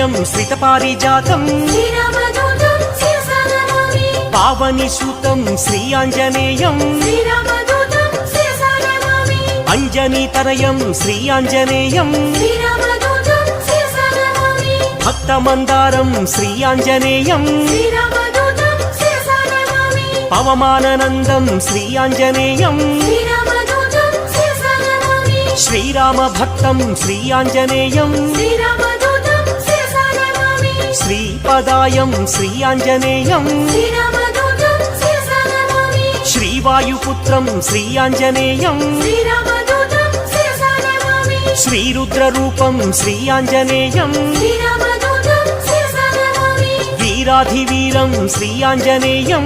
శ్రీరామదూతం శ్రితపారిజాతం పావనిసుతం Shri Anjaneyam అంజనీతనయం Shri Anjaneyam భక్తమందారం Shri Anjaneyam పవమాననందం Shri Anjaneyam శ్రీరామభక్తం Shri Anjaneyam శ్రీపదాయం Shri Anjaneyam శ్రీవాయుపుత్రం Shri Anjaneyam శ్రీరుద్రరూపం Shri Anjaneyam వీరాధివీరం Shri Anjaneyam